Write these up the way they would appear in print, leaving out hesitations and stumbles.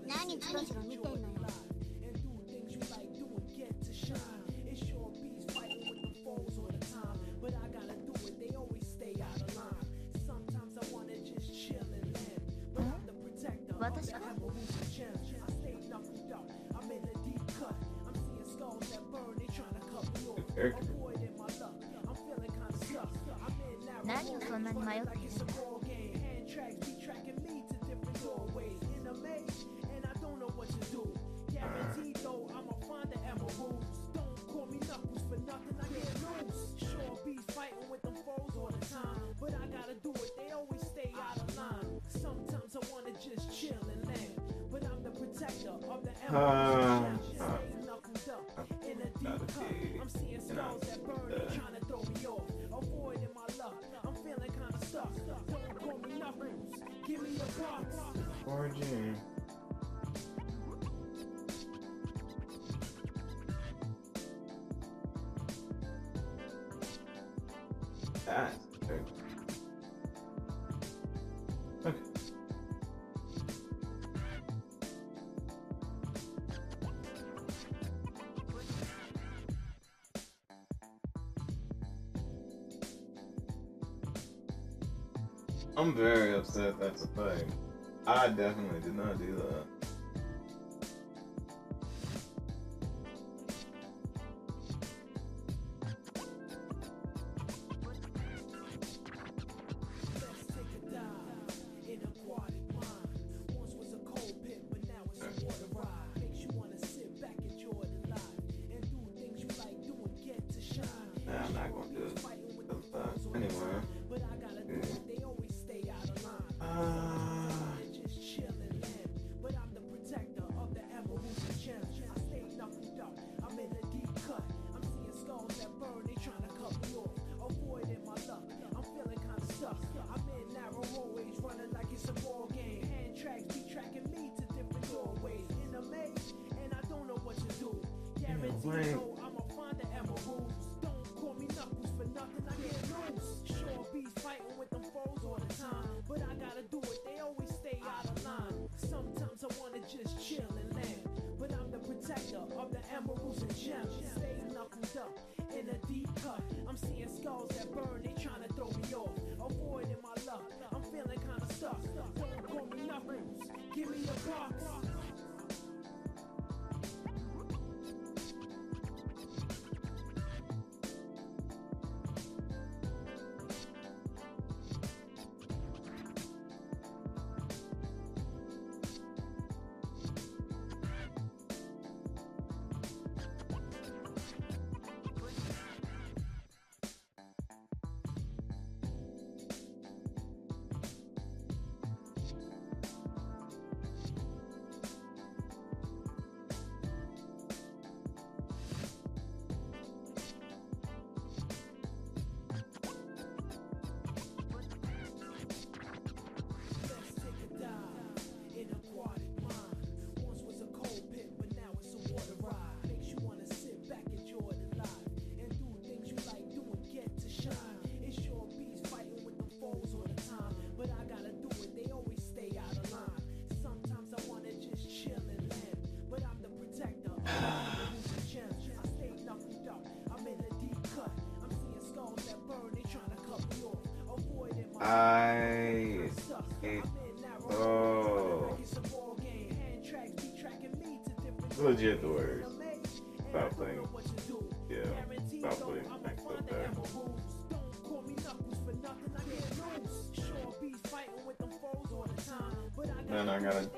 何チロチロ見てんのよ。私か？何をそんなに迷ってるんだ？Origin. That's okay. Okay. I'm very upset that's a thing. I definitely did not do that. Nah, I'm not gonna do it. Anyway. Legit the worst. Stop playing. Yeah, stop playing things like that. Then I gotta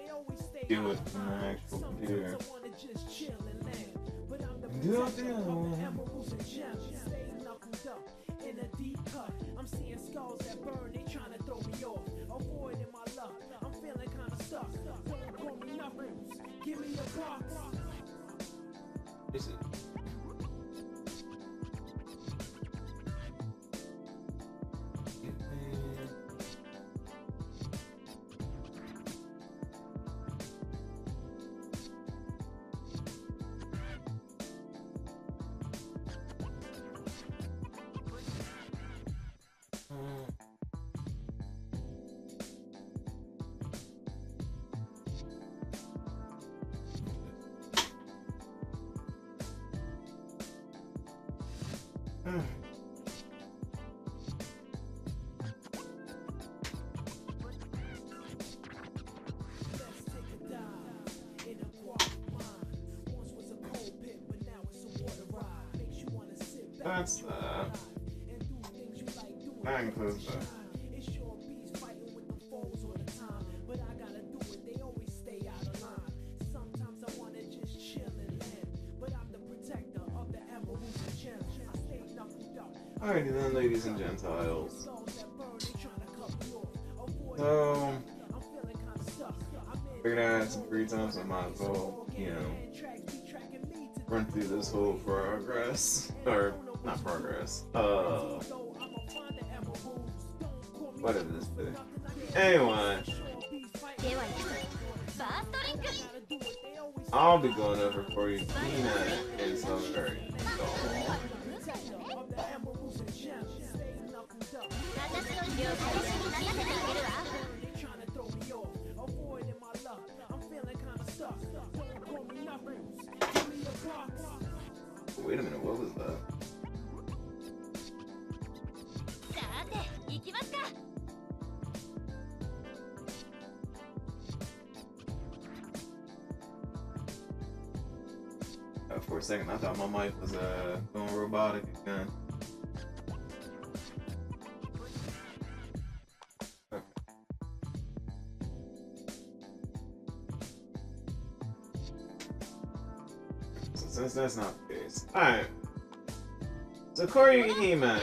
do it on my actual computer. Do it. I'm seeing skulls that burn, they trying to throw me off. Avoiding my luck, I'm feeling kinda stuck. Don't call me knuckles, give me a box. Is it? That's that includes the. Alrighty then, ladies and gentiles. So, figured I had some free time, so I might as well, you know, run through this whole progress. Or, not progress. What is this thing? Anyway. I'll be going over for you, KYH Selvaria. Wait a minute, what was that? For a second, I thought my mic was going robotic again. Okay. So since that's not the case, alright. So KYH,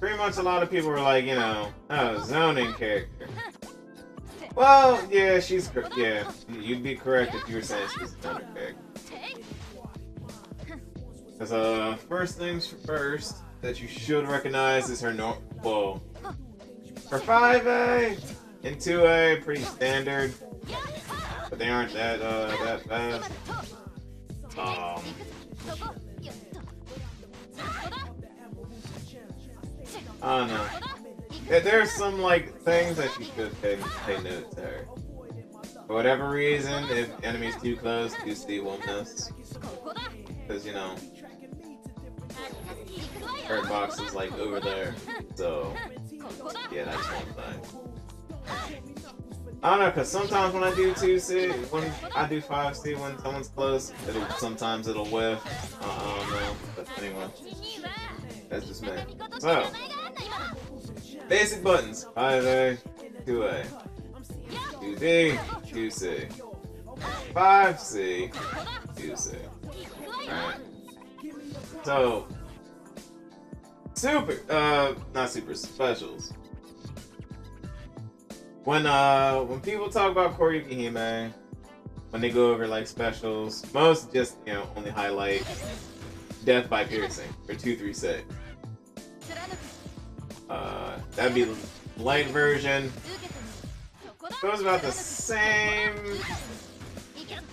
pretty much a lot of people were like, you know, oh, zoning character. Well, yeah, yeah, you'd be correct if you were saying she's a zoning character. Because, first things first, that you should recognize is her well, her 5A and 2A, pretty standard, but they aren't that fast. I don't know. Yeah, there's some, like, things that you should pay note to her. For whatever reason, if enemies too close, 2C won't miss. Because, you know, her box is like over there, so yeah, that's one thing. I don't know, cause sometimes when I do 2C, when I do 5C, when someone's close, sometimes it'll whiff. I don't know, but anyway, that's just me. So, basic buttons: 5A, 2A, 2D, 2C, 5C, 2C. Alright. So, not super specials. When people talk about KYH, when they go over like specials, most just, you know, only highlight death by piercing for 236. That'd be the light version. Goes about the same,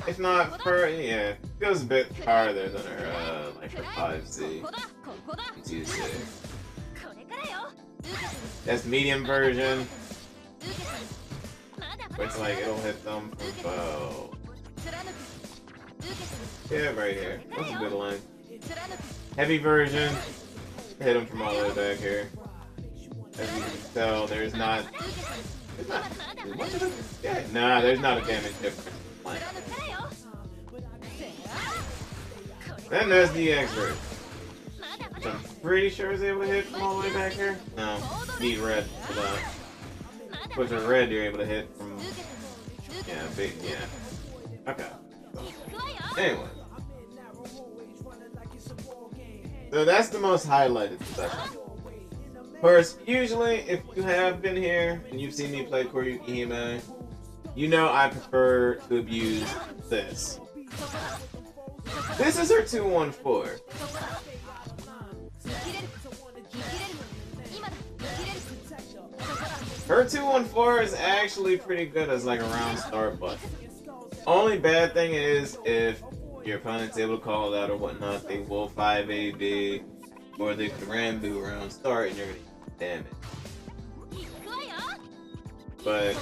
if not yeah, goes a bit farther than her like her 5C. 2C. That's the medium version. Where it's like it'll hit them from bow. Yeah, right here. That's a good line. Heavy version. Hit them from all the way back here. As you can tell, there's not nah, there's not a damage difference. Then there's the X version. I'm pretty sure is able to hit from all the way back here. No, need red for that. With the red, you're able to hit from, yeah, big, yeah. Okay. So, anyway. So that's the most highlighted special. Of course, usually, if you have been here and you've seen me play KYH, you know I prefer to abuse this. This is her 214. Her 214 is actually pretty good as like a round start button. Only bad thing is if your opponent's able to call it out or whatnot, they will 5AB or they could Rambo round start and you're gonna damage. But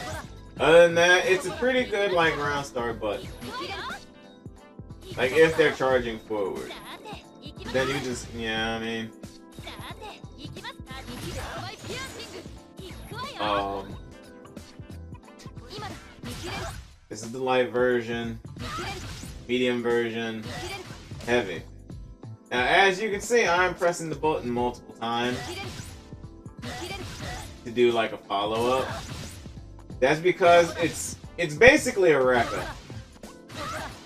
other than that, it's a pretty good like round start button. Like if they're charging forward. Then you just, yeah, I mean, This is the light version, medium version, heavy. Now, as you can see, I'm pressing the button multiple times to do like a follow-up. That's because it's basically a Rekka.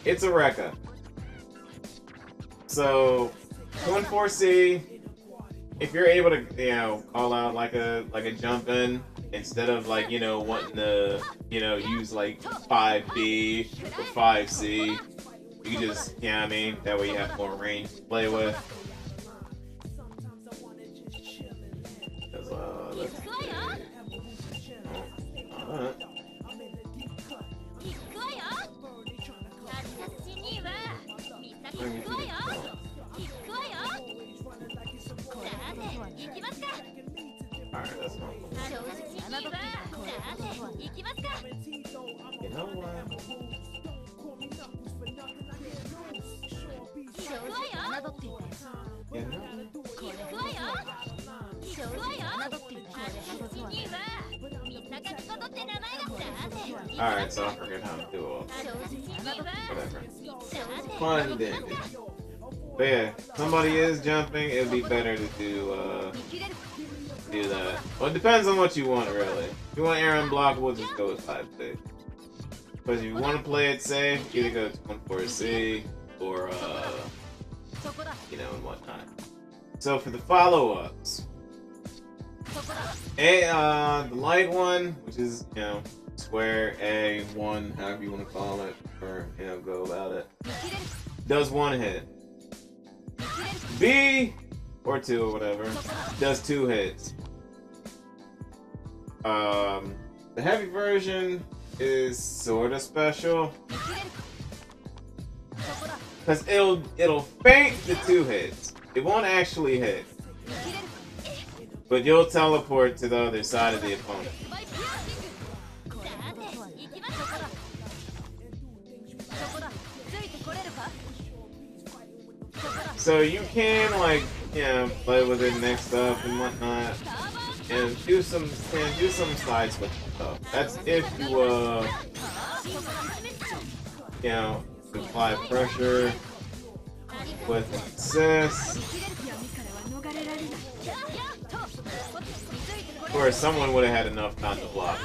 It's a Rekka. So 2-4C, if you're able to, you know, call out like a jump in instead of like, you know, wanting to, you know, use like 5B or 5C, you can just, you know what I mean? That way you have more range to play with. Let's see. Alright, that's not cool. You know what? Alright, so I forget how to do all. Whatever. Fun dandy. But yeah, somebody is jumping, it would be better to do that. Well, it depends on what you want, really. If you want air unblockable, just go with 5C. But if you want to play it safe, either go to 1-4C or, you know, and whatnot. So for the follow-ups, the light one, which is, you know, square A1, however you want to call it, or, you know, go about it, does 1 hit. B, or 2 or whatever, does 2 hits. The heavy version is sort of special because it'll feint the 2 hits. It won't actually hit, but you'll teleport to the other side of the opponent. So you can, like, you know, play with it mixed up and whatnot, and do some side switch stuff. That's if you you know, apply pressure with assist. Of course, someone would have had enough time to block.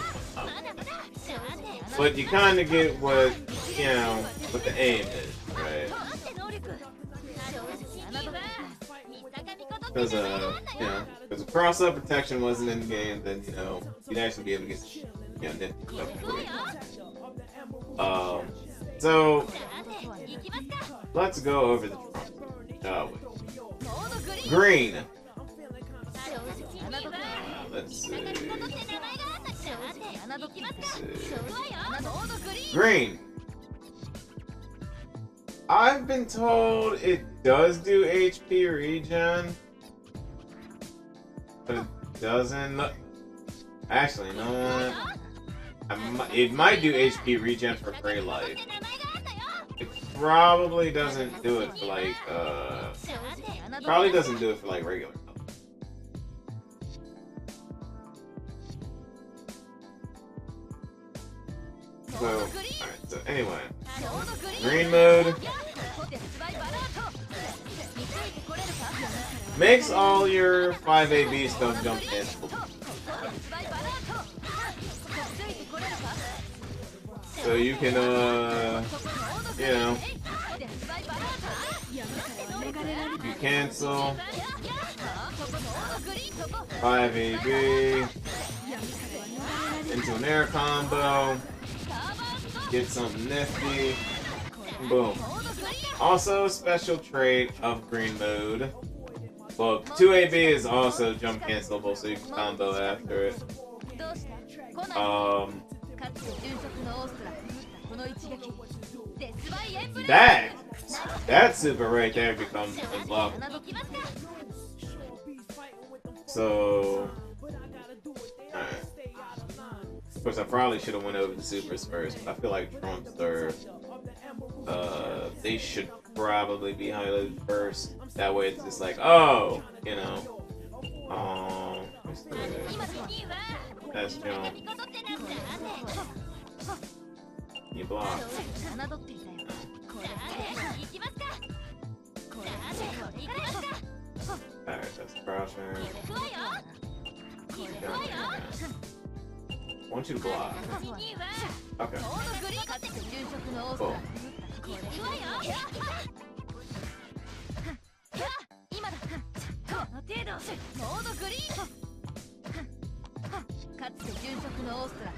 But you kind of get what, you know, what the aim is, right? Because, you know, because if cross-up protection wasn't in the game, then, you know, you'd actually be able to get, you know, nifty stuff for you. So, let's go over the trunk, shall we? Green. Let's see. Green. I've been told it does do HP regen, but it doesn't. Actually, you know what? It might do HP regen for Gray Light. It probably doesn't do it for like regular. So, alright, so anyway. Green mode makes all your 5AB stuff jump cancelable. So you can, you know, you cancel 5AB into an air combo. Get something nifty. Boom. Also, special trait of green mode. Well, 2AB is also jump cancelable, so you can combo after it. That super right there becomes unblockable. So, alright. Of course, I probably should have went over the supers first, but I feel like Trunks are, they should probably be highlighted first. That way it's just like, oh, you know. What's this? That's jump. You block. Alright, that's crouching. Won't you block? Okay. Cool.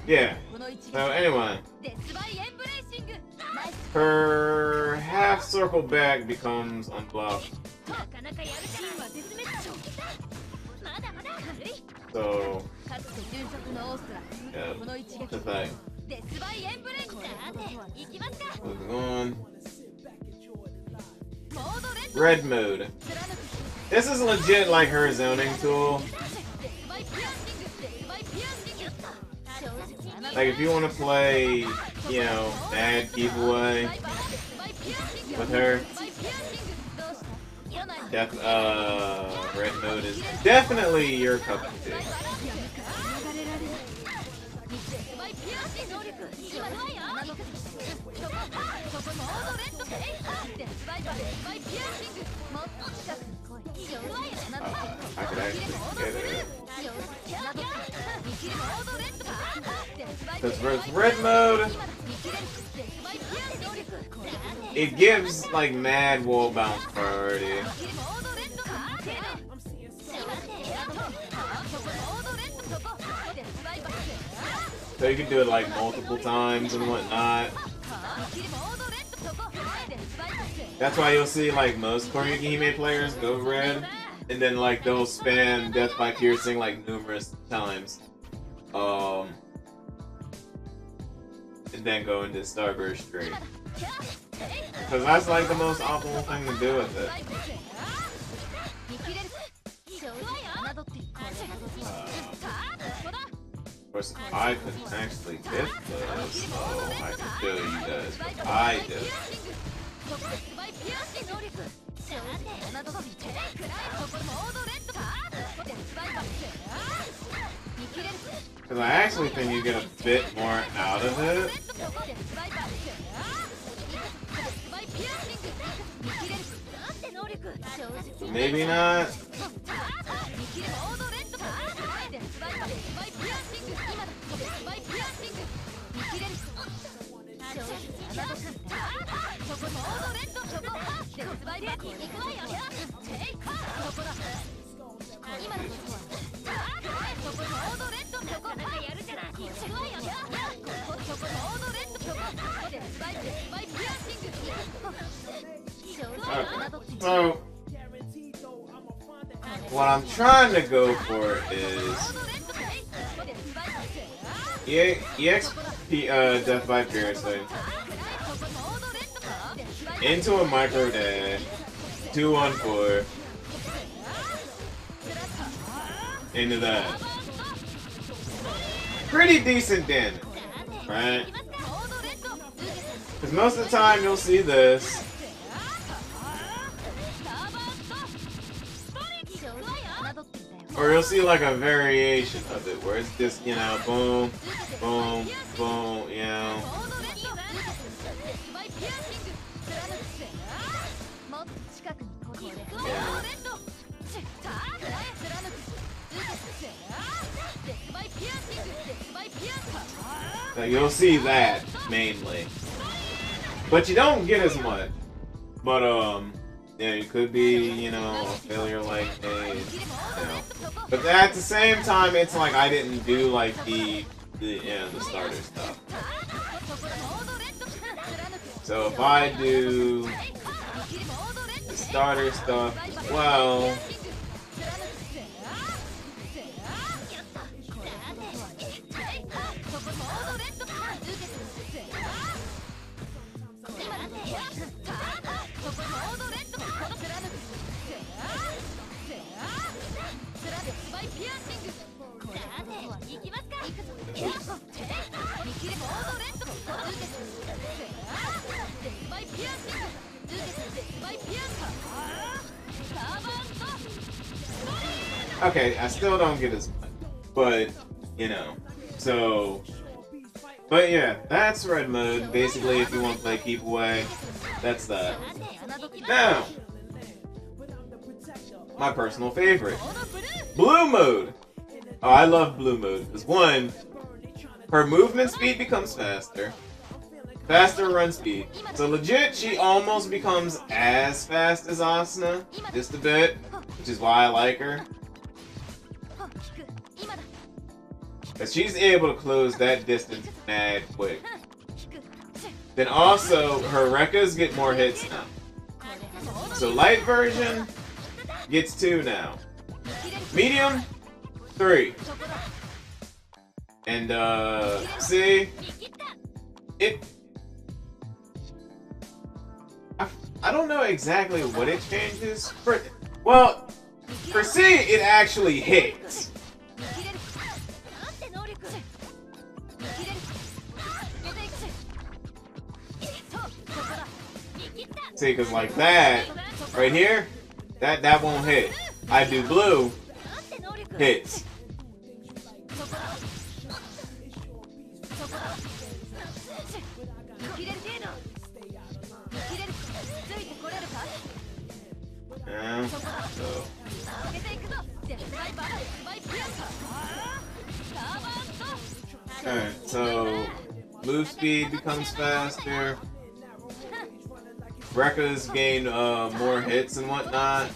Yeah. So anyway, her half circle back becomes unblocked. So yeah, the thing. Moving on. Red mode. This is legit like her zoning tool. Like if you want to play, you know, mad giveaway with her, red mode is definitely your cup of tea. I could actually get it. Because with red mode, it gives like mad wall bounce priority. So you can do it like multiple times and whatnot. That's why you'll see like most Koryuki Hime players go red, and then like they'll spam death by piercing like numerous times. And then go into Starburst straight. Because that's like the most optimal thing to do with it. Of course, I couldn't actually get this, so I can show you guys what I did. Because I actually think you get a bit more out of it. Maybe not. So, what I'm trying to go for is EXP Death by Piercing into a micro dash, 2-1-4 into that. Pretty decent damage, right? Because most of the time you'll see this. Or you'll see like a variation of it where it's just, you know, boom, boom, boom, you know. Yeah. So you'll see that mainly. But you don't get as much. But yeah, it could be, you know, a failure like a, you know. But at the same time, it's like I didn't do like the starter stuff. So if I do the starter stuff as well, Okay, I still don't get as much, but you know. So, but yeah, that's red mode. Basically, if you want to play keep away, that's that. Now, my personal favorite, blue mode. Oh, I love blue mode because one, her movement speed becomes faster. Faster run speed. So legit, she almost becomes as fast as Asuna, just a bit, which is why I like her. Because she's able to close that distance mad quick. Then also, her Rekkas get more hits now. So light version gets 2 now. Medium, 3. And see, I don't know exactly what it changes. For C, it actually hits. See, because like that, right here, that won't hit. I do blue, hits. So. Alright, so move speed becomes faster. Rekkas gain more hits and whatnot.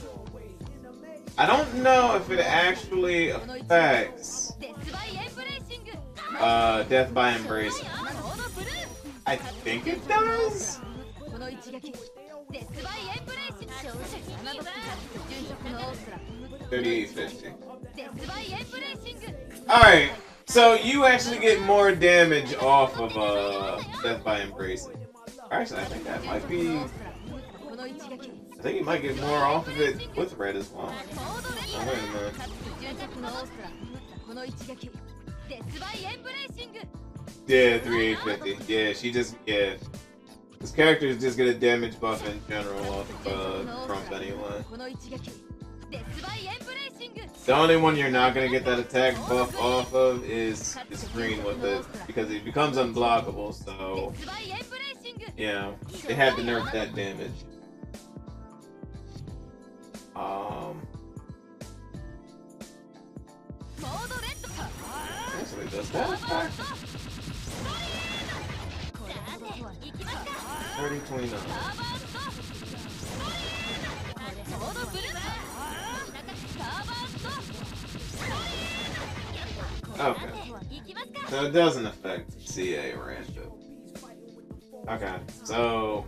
I don't know if it actually affects death by embracing. I think it does. 3850. Alright, so you actually get more damage off of death by embracing. Actually, I think that might be. I think you might get more off of it with red as well. Oh, wait a minute. Yeah, 3850. Yeah, she just, yeah. This character is just get a damage buff in general off of Trump anyway. The only one you're not gonna get that attack buff off of is green with it, because it becomes unblockable, so yeah, they had to nerf that damage. Actually, does that attack? 3029. Okay. So it doesn't affect CA random. Okay, so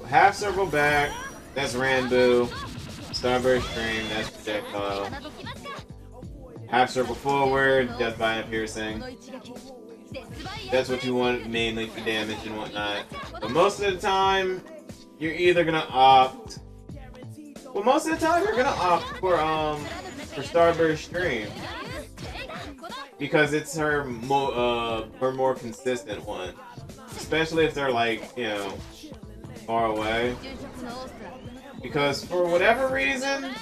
half circle back, that's Ranbu. Starburst Stream, that's projectile. Half circle forward, death by piercing. That's what you want mainly for damage and whatnot. But most of the time, you're either gonna opt. Well, most of the time you're gonna opt for Starburst Stream because it's her more consistent one, especially if they're like, you know, far away. Because for whatever reason,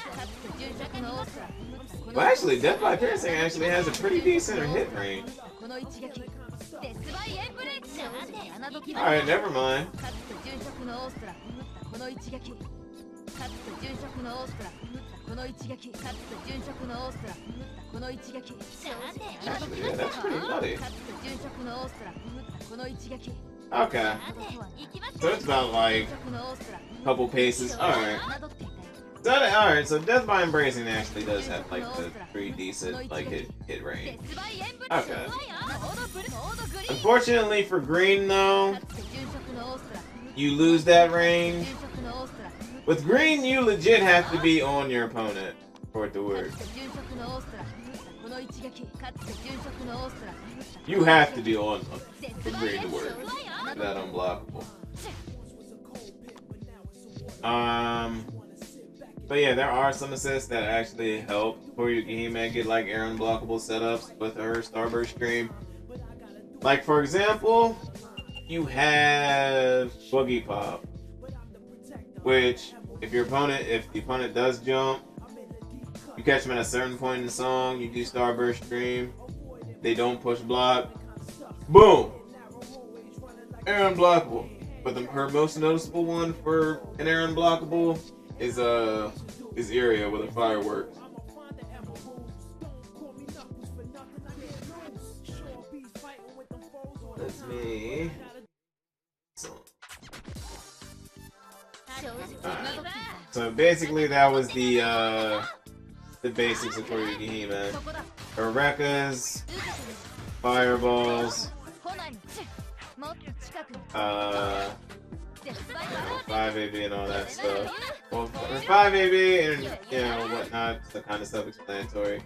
well, actually, Death by Piercing actually has a pretty decent hit range. Alright, never mind. Actually, yeah, that's pretty nutty. Okay. So it's about like a couple paces. Alright. Alright, so Death by Embracing actually does have like the pretty decent like hit range. Okay. Unfortunately for green though, you lose that range. With green, you legit have to be on your opponent for it to work. You have to be on them for green to work. That unblockable. But yeah, there are some assists that actually help for your game and get like air unblockable setups with her Starburst Stream. Like for example, you have Boogie Pop, which if the opponent does jump, you catch them at a certain point in the song, you do Starburst Stream, they don't push block, boom, air unblockable. But her most noticeable one for an air unblockable is Area with a fireworks. That's me. So basically that was the basics of Koryuki man. Eureka's, fireballs, 5AB and all that stuff. Well, for 5AB and you know whatnot, the kind of self-explanatory.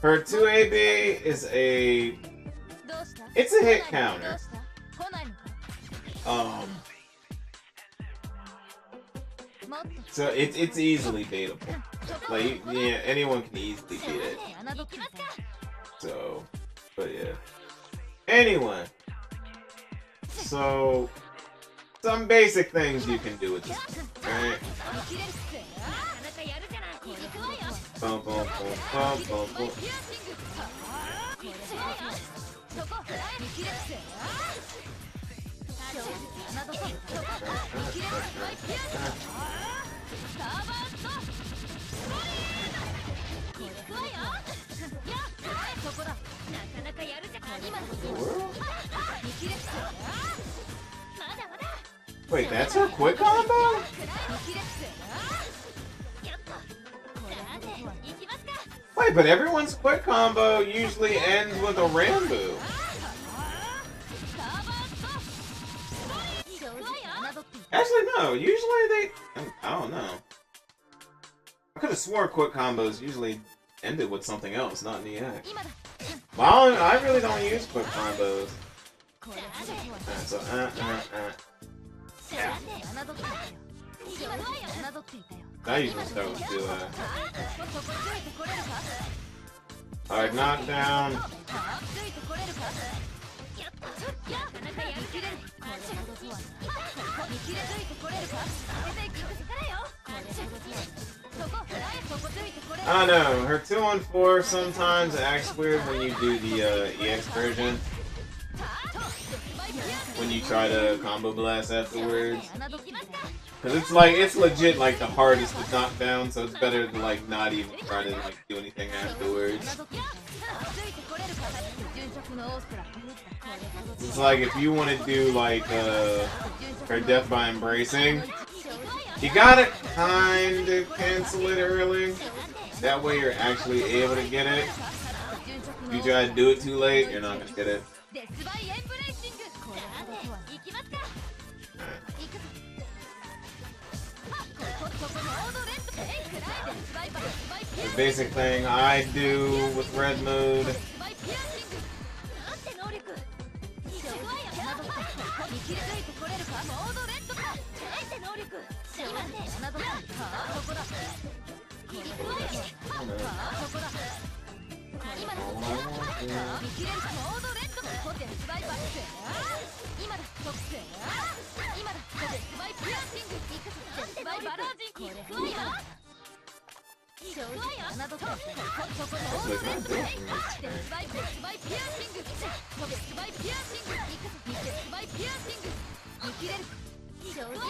Her 2AB is it's a hit counter. So it's easily beatable. Like yeah, anyone can easily beat it. So, but yeah. Anyway, so some basic things you can do with this, right? Boom, boom, boom, boom, boom, boom. Wait, that's her quick combo? Wait, but everyone's quick combo usually ends with a Rambo. Actually, no. Usually they... I don't know. I could have swore quick combos usually ended with something else, not an EX. Well, I really don't use quick combos. So, yeah. I usually start with 2. Alright, knockdown. I don't know, her 2-on-4 sometimes acts weird when you do the EX version. When you try to combo blast afterwards. Cause it's legit like the hardest to knock down, so it's better to like not even try to like do anything afterwards. It's like if you want to do like her death by embracing, you gotta kinda cancel it early. That way you're actually able to get it. If you try to do it too late, you're not gonna get it. The basic thing I do with red mode .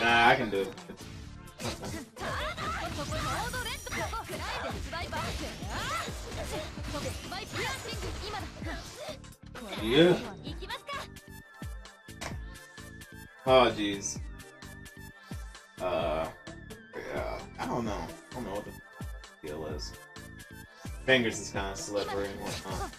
Nah, I can do it. Yeah. Oh jeez. Yeah, I don't know. I don't know what the deal is. Fingers is kind of slippery and whatnot.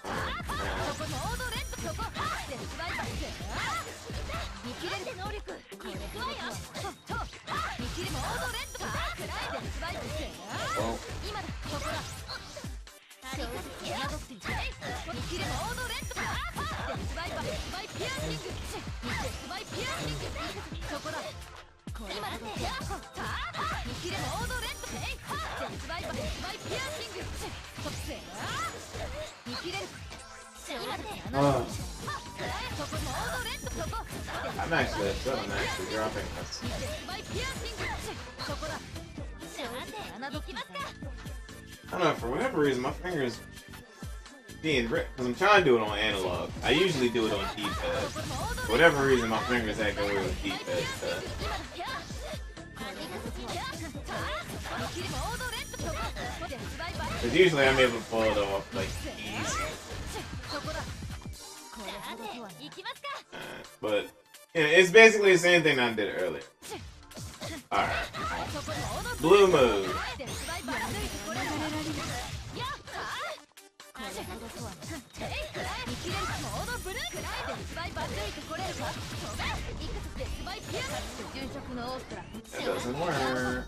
Oh. Oh. I'm actually upset I'm actually dropping this. I don't know, for whatever reason, my fingers being ripped, because I'm trying to do it on analog. I usually do it on D-pad. For whatever reason, my fingers acting weird with D-pad. Because usually I'm able to pull it off, like, easy. But, yeah, it's basically the same thing I did earlier. Alright. Blue mode. That doesn't work.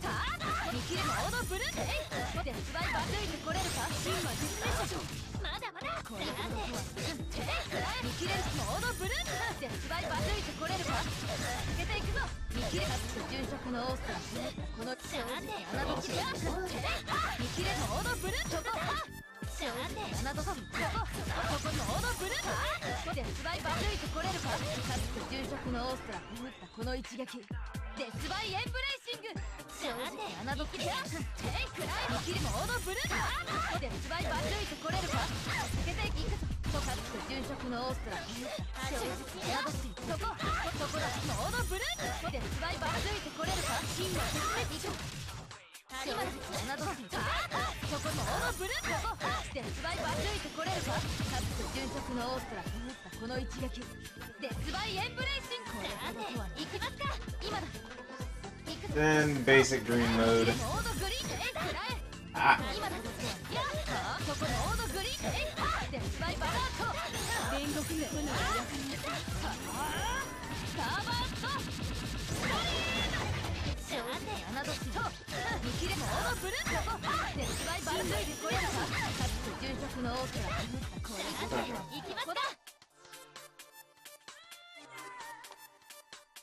Then basic green mode. Ah.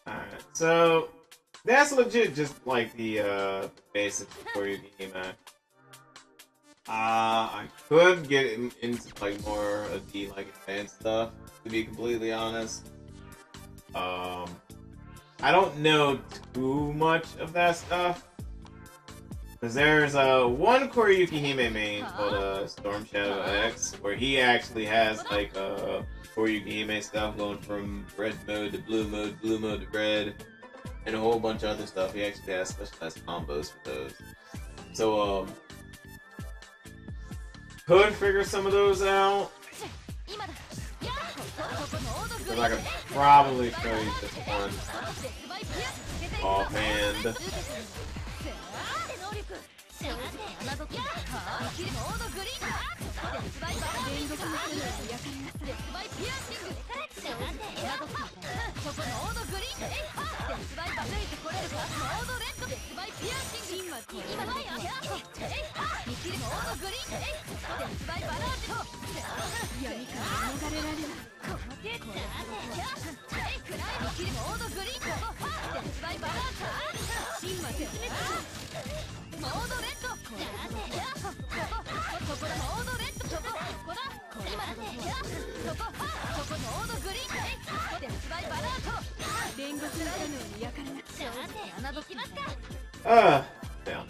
Alright, so that's legit just like the basics before you game Mac. I could get into like more of the like advanced stuff, to be completely honest. I don't know too much of that stuff. Because there's one Koryuki Hime main called Storm Shadow X, where he actually has like Koryuki Hime stuff going from red mode to blue mode to red, and a whole bunch of other stuff. He actually has specialized combos for those. So could figure some of those out. Because I could probably show you this one offhand. Down.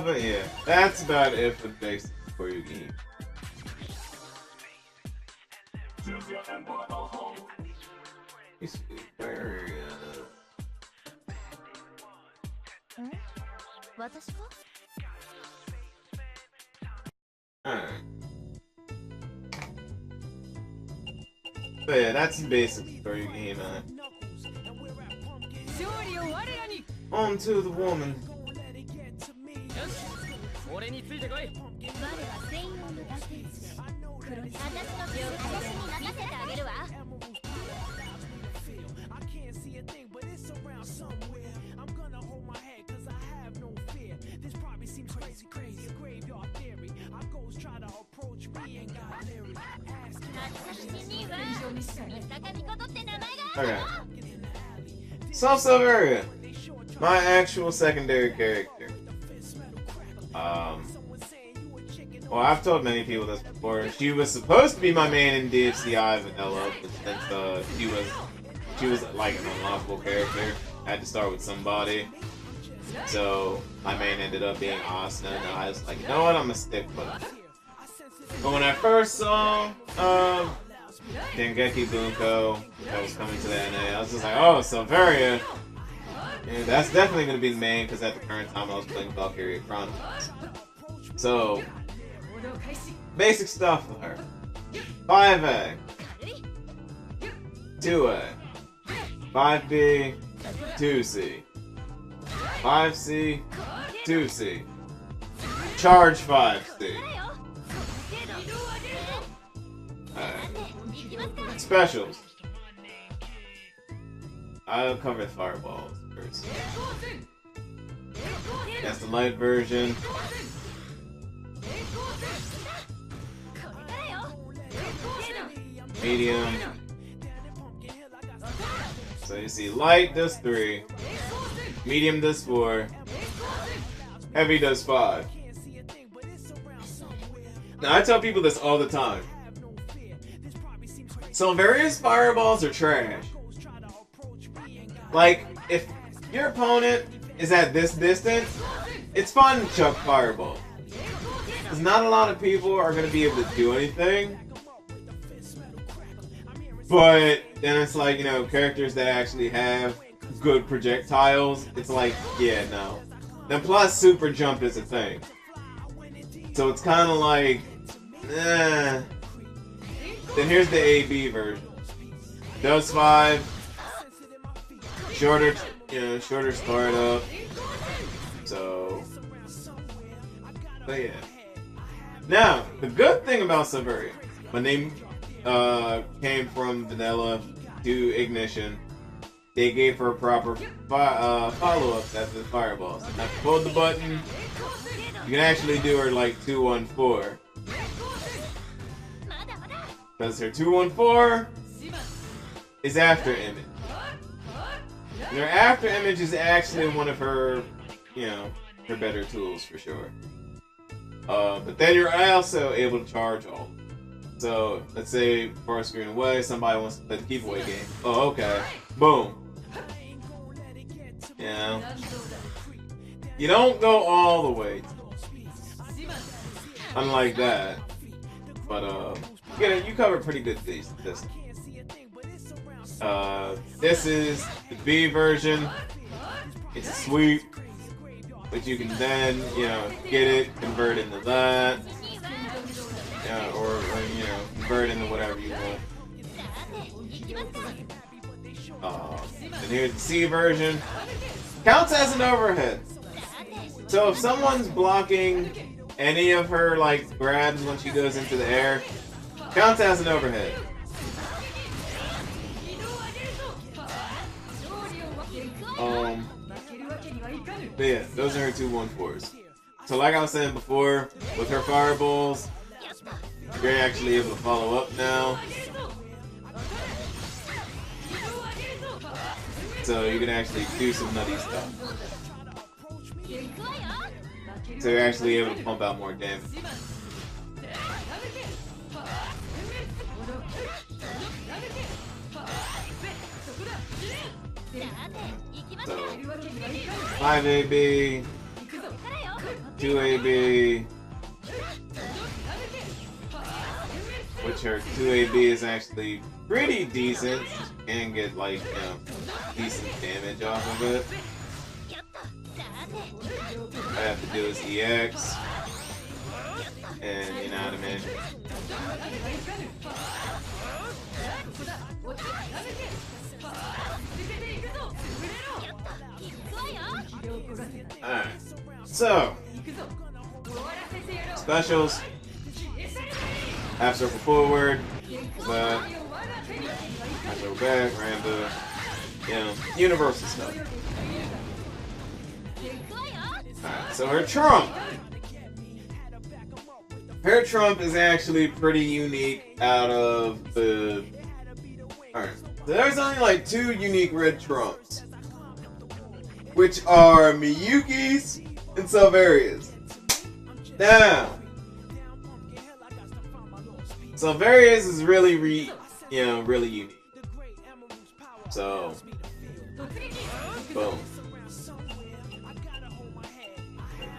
But yeah, that's about it for the basics for your game. Alright. But yeah, that's the basic story game, man. On to the woman. 俺についてこい。我は専用の打天使で黒い私の私に任せてあげるわ。 Okay. Selvaria, my actual secondary character. Well, I've told many people this before. She was supposed to be my main in DFCI vanilla, but since she was like an unlockable character, I had to start with somebody. So my main ended up being Asuna, and I was like, you know what, I'm gonna stick with it. But when I first saw Dengeki Bunko that was coming to the NA, I was just like, oh, Selvaria. Yeah, that's definitely going to be the main, because at the current time I was playing Valkyria Chronicles. So, basic stuff for her. 5A, 2A, 5B, 2C, 5C, 2C, Charge 5C. Specials. I'll cover fireballs first. That's the light version. Medium. So you see, light does 3, medium does 4, heavy does 5. Now I tell people this all the time. Selvaria's fireballs are trash. Like, if your opponent is at this distance, it's fun to chuck fireballs. Because not a lot of people are going to be able to do anything. But then it's like, you know, characters that actually have good projectiles, it's like, yeah, no. Then plus, super jump is a thing. So it's kind of like, eh. Then here's the AB version. Does 5, shorter, shorter startup. So, but yeah. Now, the good thing about Selvaria, when they came from vanilla to ignition, they gave her a proper follow-up at the fireballs. Now, if you hold the button, you can actually do her like 2-1-4. Because her 2-1-4 is after image. And her after image is actually one of her, her better tools for sure. But then you're also able to charge all. So let's say far screen away, somebody wants to play the keep away game. Oh, okay. Boom. You don't go all the way. Unlike that. But you covered pretty good this. This is the B version. It's a sweep, but you can then, get it, convert into that, or convert into whatever you want. And here's the C version. Counts as an overhead. So if someone's blocking any of her grabs when she goes into the air, counts as an overhead. But yeah, those are her 2-1-4s. So like I was saying before, with her fireballs, you're actually able to follow up now. So you can actually do some nutty stuff. So you're actually able to pump out more damage. So 5AB, 2AB, which her 2AB is actually pretty decent. You can get decent damage off of it. All I have to do is EX, and you know what I mean. Alright. So specials. Half circle forward. Half circle back, Rambo. You know, universal stuff. Alright, so her trump. Her trump is actually pretty unique out of the... Alright, so there's only like 2 unique red trumps, which are Miyuki's and Selvaria's. Now, Selvaria's is really really unique. So, boom.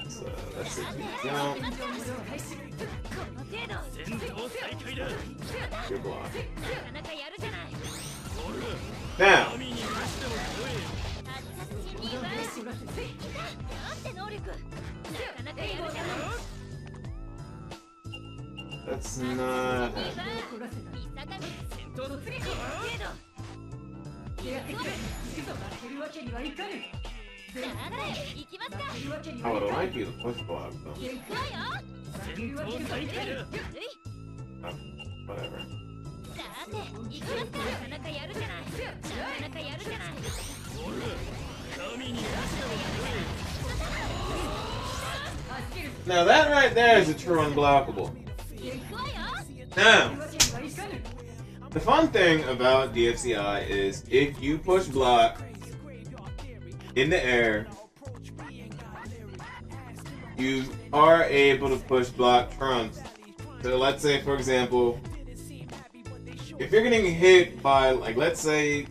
So that's it. Good block. Now, that's not I would like you to push block though. Oh, whatever. Now that right there is a true unblockable. Now, the fun thing about DFCI is if you push block in the air, you are able to push block trumps. So let's say, for example, if you're getting hit by, like, let's say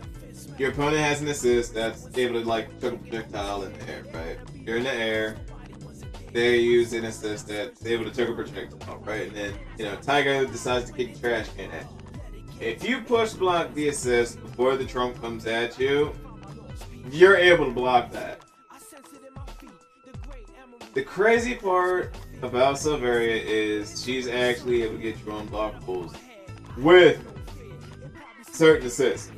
your opponent has an assist that's able to, like, chuck a projectile in the air, right? You're in the air, they use an assist that's able to chuck a projectile, right? And then, you know, Tiger decides to kick the trash can at you. If you push block the assist before the trump comes at you, you're able to block that. The crazy part about Selvaria is she's actually able to get your own blockables with certain assists.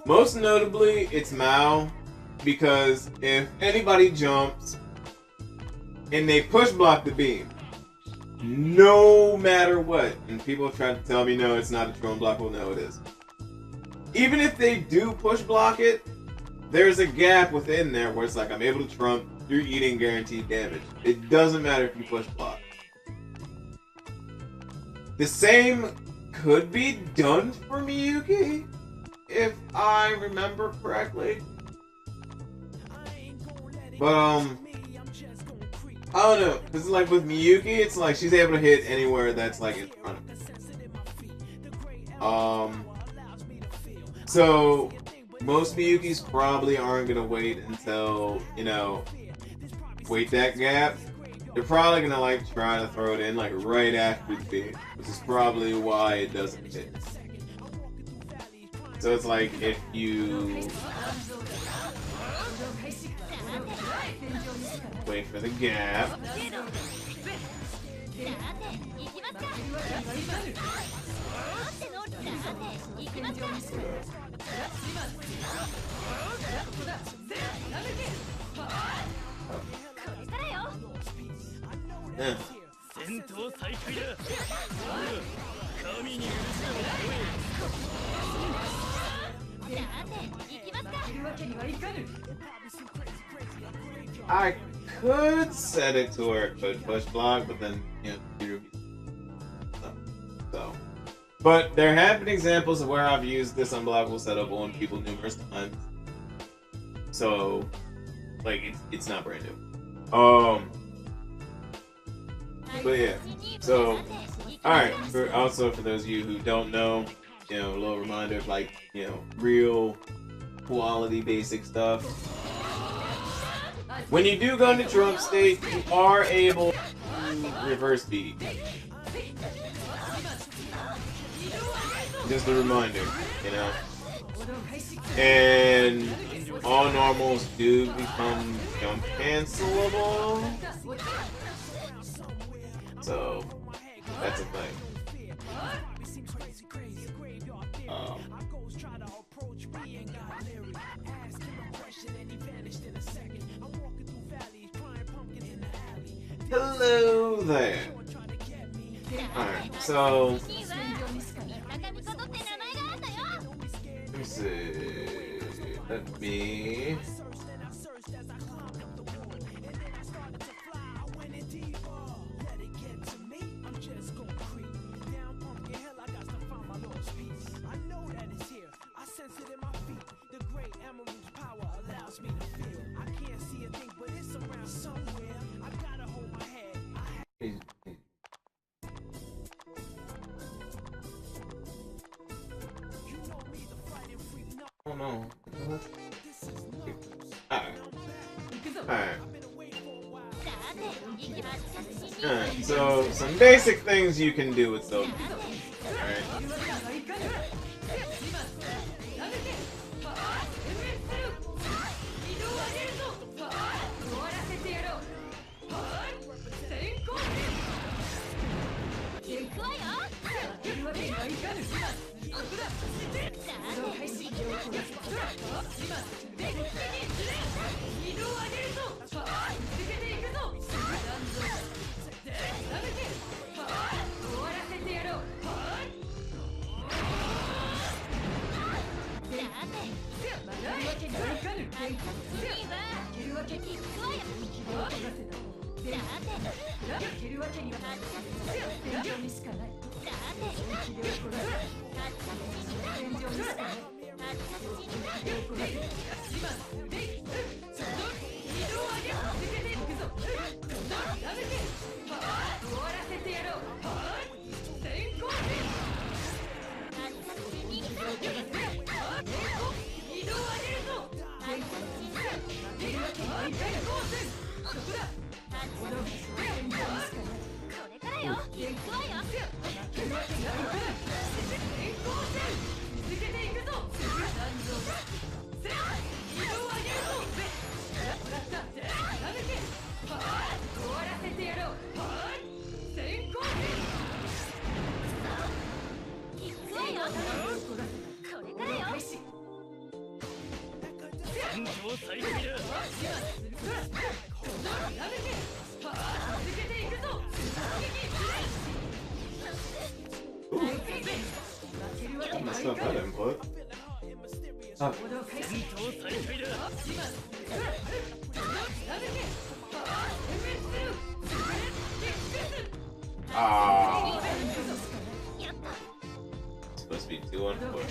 Most notably, it's Mao, because if anybody jumps and they push block the beam, no matter what, and people try to tell me no, it's not a true unblockable, no, it is. Even if they do push block it, there's a gap within there where it's like, I'm able to trump, you're eating guaranteed damage. It doesn't matter if you push block. The same could be done for Miyuki, if I remember correctly. But, I don't know, because like with Miyuki, it's like she's able to hit anywhere that's like in front of her. So most Miyukis probably aren't gonna wait until, you know, wait that gap. They're probably gonna like try to throw it in like right after the beam, which is probably why it doesn't hit. So it's like if you wait for the gap. Yeah. I could set it to where it could push block, but then, you know, so. But there have been examples of where I've used this unblockable setup on people numerous times. So, like, it's not brand new. But yeah, so, alright, also for those of you who don't know, you know, a little reminder of, like, you know, real quality basic stuff. When you do go into trump state, you are able to reverse beat. Just a reminder, you know. And all normals do become jump cancelable. So, that's a thing. Hello there. Alright, so let me see. Let me. Oh no. Alright. Alright, so some basic things you can do with those. Alright. That's not bad input. Supposed to be 2 on 4.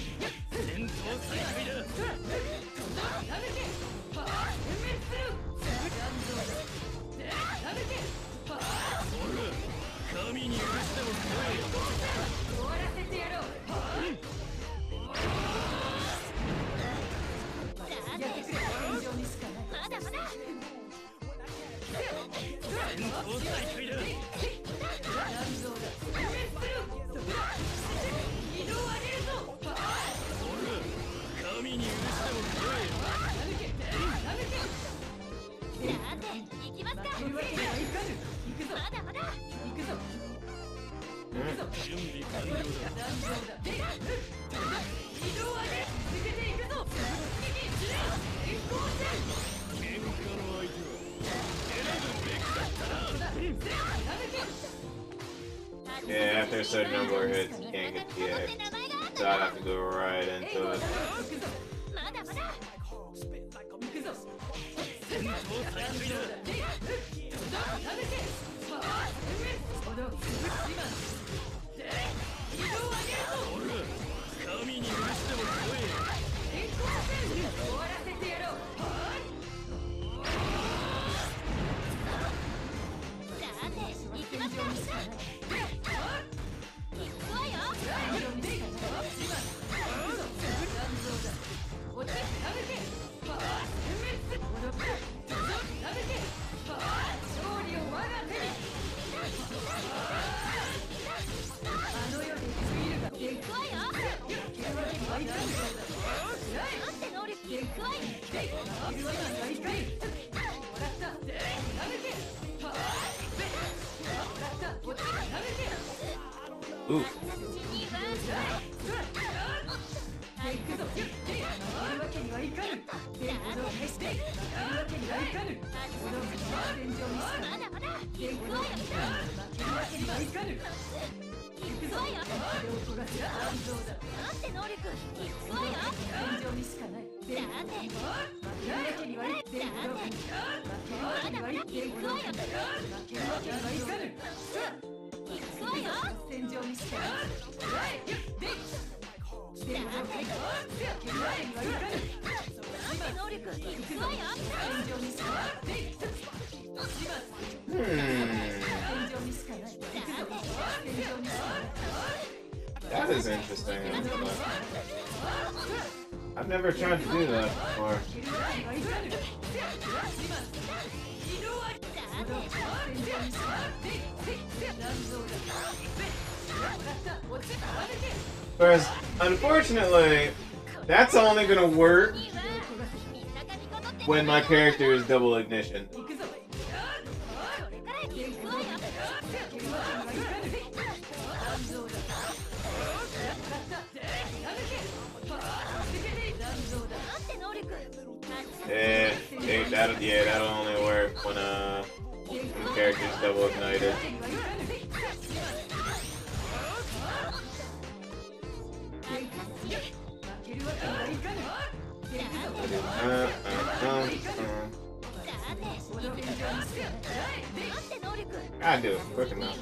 Yeah, after a certain number of hits, you can't get the X. So I'd have to go right into it. Ooh. That is interesting. I've never tried to do that before. Whereas, unfortunately, that's only gonna work when my character is double ignition. That'll only work when the character's double ignited. I do it quick enough.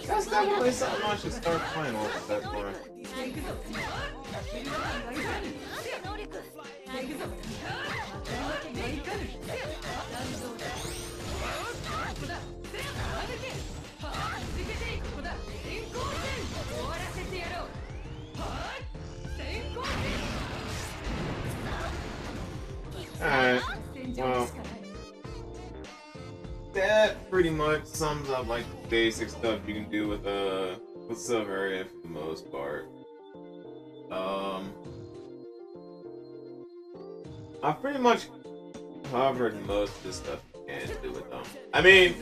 That's definitely something I should start playing with that for. Alright, well, that pretty much sums up like the basic stuff you can do with Selvaria for the most part. I've pretty much covered most of the stuff you can do with them. I mean,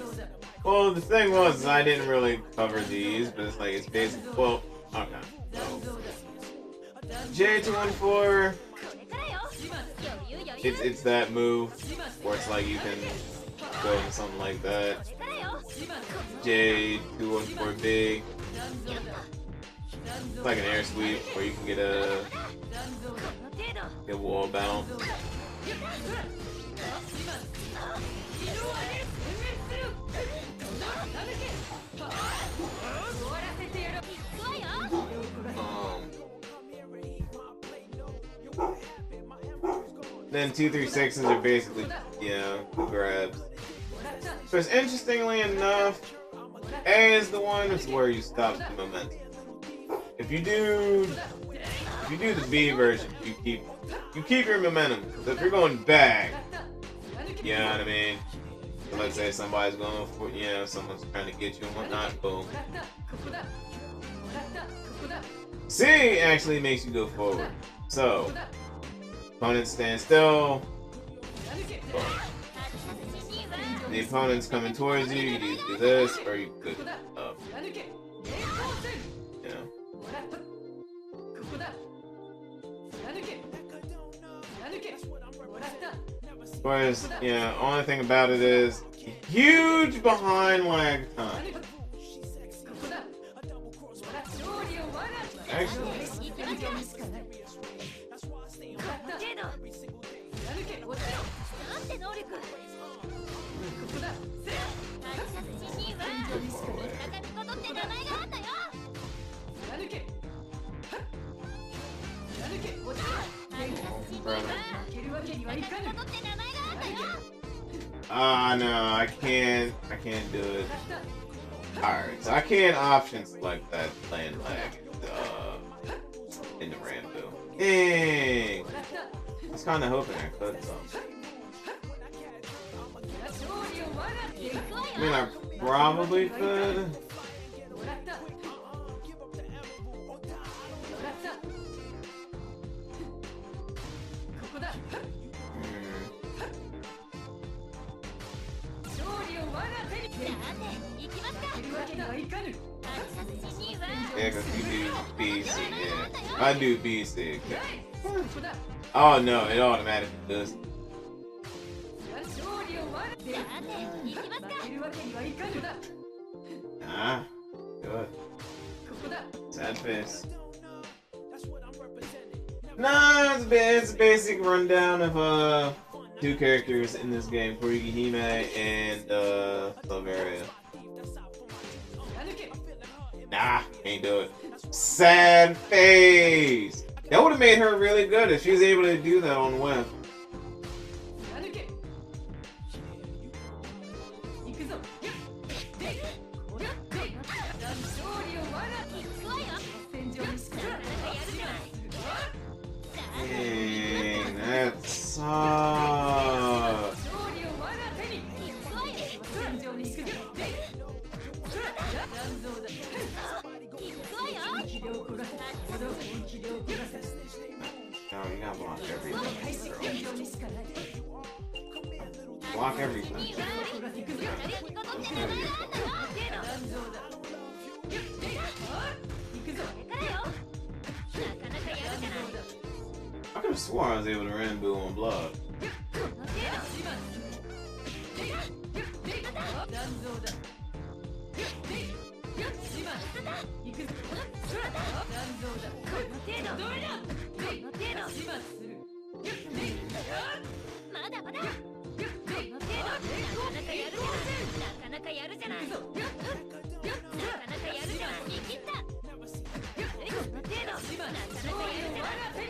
well, the thing was I didn't really cover these, but it's like it's basically, well, okay. So, J214. It's that move where it's like you can go into something like that. J214 big. It's like an air sweep where you can get a wall bounce. Then 236s are basically, grabs. So interestingly enough, A is the one that's where you stop the momentum. If you do the B version, you keep your momentum. So if you're going back, you know what I mean? So let's say somebody's going for, someone's trying to get you and whatnot, boom. C actually makes you go forward. So, opponent stands still. Boom. The opponent's coming towards you, you can either do this or you could up. Whereas, only thing about it is huge behind lag time. Actually, なんて能力。ここだ。殺人には中見事って名前があんだよ。貫け。貫け。こっちだ。殺人には負けるわけにはいかぬ。中見事って名前があんだよ。Ah, no, I can't do it. Alright, so I can't option select that land lag in the Rambo. Dang! I was kinda hoping I could, though. I mean, I probably could. Yeah, because you do BC, yeah. I do BC. Oh no, it automatically does. Ah, good. Sad face. Nah, it's a basic rundown of two characters in this game, Hime and Selvaria. Nah, ain't do it. Sad face. That would have made her really good if she was able to do that on web. Dang, that sucks. No, you gotta block everything. Block everything. I could have sworn I was able to Rambo on block.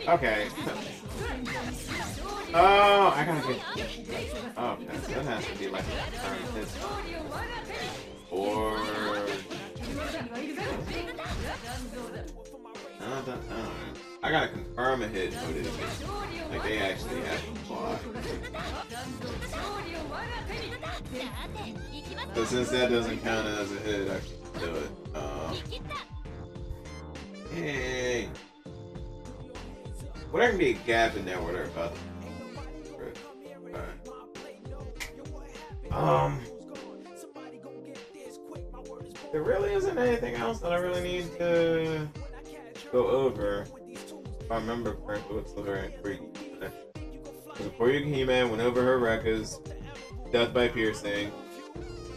Okay. Oh, I gotta get. Oh, okay. That has to be like a turn hit. Or. I gotta confirm a hit, but it like they actually have to block. So since that doesn't count as a hit, I should do it. Hey. Well, there can be a gap in there where they're about to. There really isn't anything else that I really need to go over. If I remember correctly, what's the very freaky. Before Hime went over her records, death by piercing,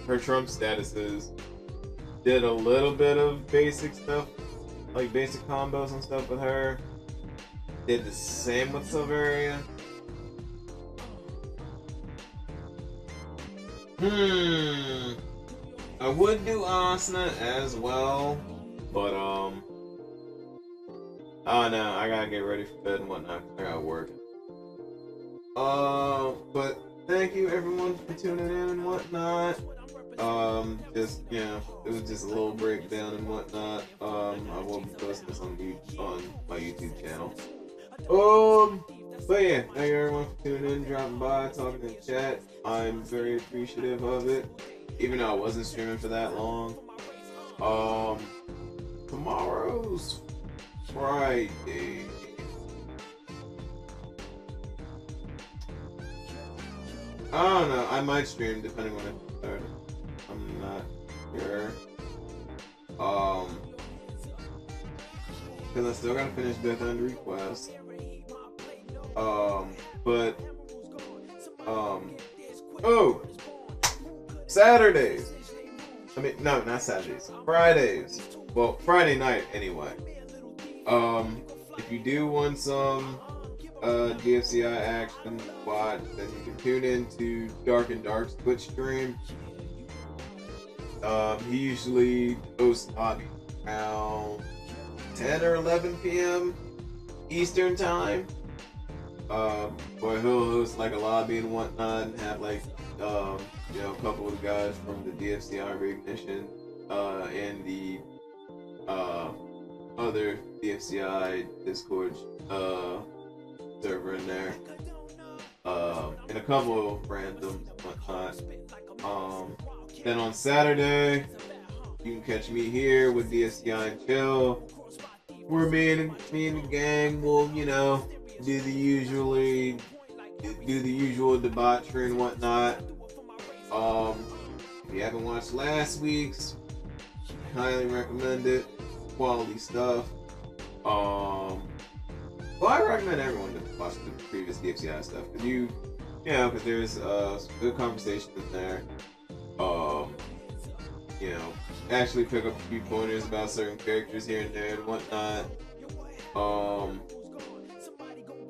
her Trump statuses, did a little bit of basic stuff, like basic combos and stuff with her. Did the same with Selvaria. I would do Asuna as well, but oh no, I gotta get ready for bed and whatnot. I gotta work. But thank you everyone for tuning in and whatnot. Just it was just a little breakdown and whatnot. I will be posting this on my YouTube channel. But yeah, thank you everyone for tuning in, dropping by, talking in chat. I'm very appreciative of it, even though I wasn't streaming for that long. Tomorrow's Friday. I don't know, I might stream depending on it started. I'm not sure. Because I still gotta finish Death End Request. Saturdays. I mean, no, not Saturdays. Fridays. Well, Friday night anyway. If you do want some DFCI action watch, then you can tune into Dark and Dark's Twitch stream. He usually hosts hobby around 10 or 11 p.m. Eastern time. Where he'll host like a lobby and whatnot, and have like a couple of guys from the DFCI Reignition and the other DFCI Discord server in there, and a couple of randoms and whatnot. Then on Saturday, you can catch me here with DFCI and Chill, where me and the gang will, do the usual debauchery and whatnot. If you haven't watched last week's, I highly recommend it. Quality stuff. Well, I recommend everyone to watch the previous DFCI stuff, because there's some good conversations in there. Actually pick up a few pointers about certain characters here and there and whatnot.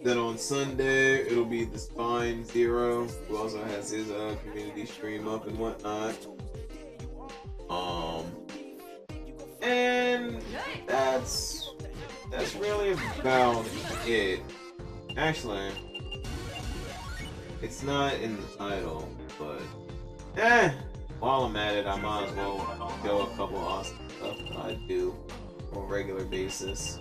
Then on Sunday, it'll be the Spine Zero, who also has his community stream up and whatnot. And that's really about it. Actually, it's not in the title, but while I'm at it, I might as well show a couple awesome stuff that I do on a regular basis.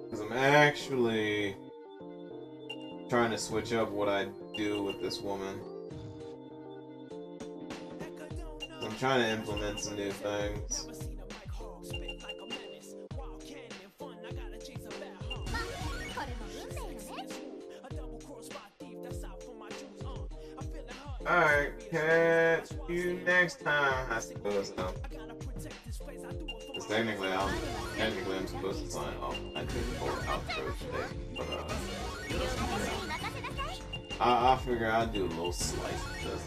Because I'm actually trying to switch up what I do with this woman. I'm trying to implement some new things. Alright, catch you next time, I suppose. Because technically I'm supposed to sign off. I did the whole outro today, but I figure I'll do a little slice of this.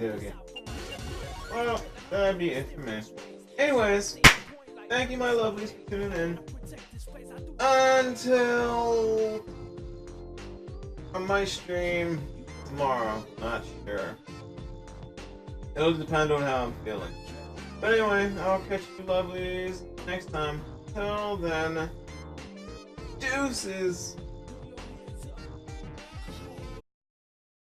Okay. Well, that'd be it for me. Anyways, thank you, my lovelies, for tuning in. Until I might stream tomorrow, not sure. It'll depend on how I'm feeling. But anyway, I'll catch you lovelies next time. Till then, deuces.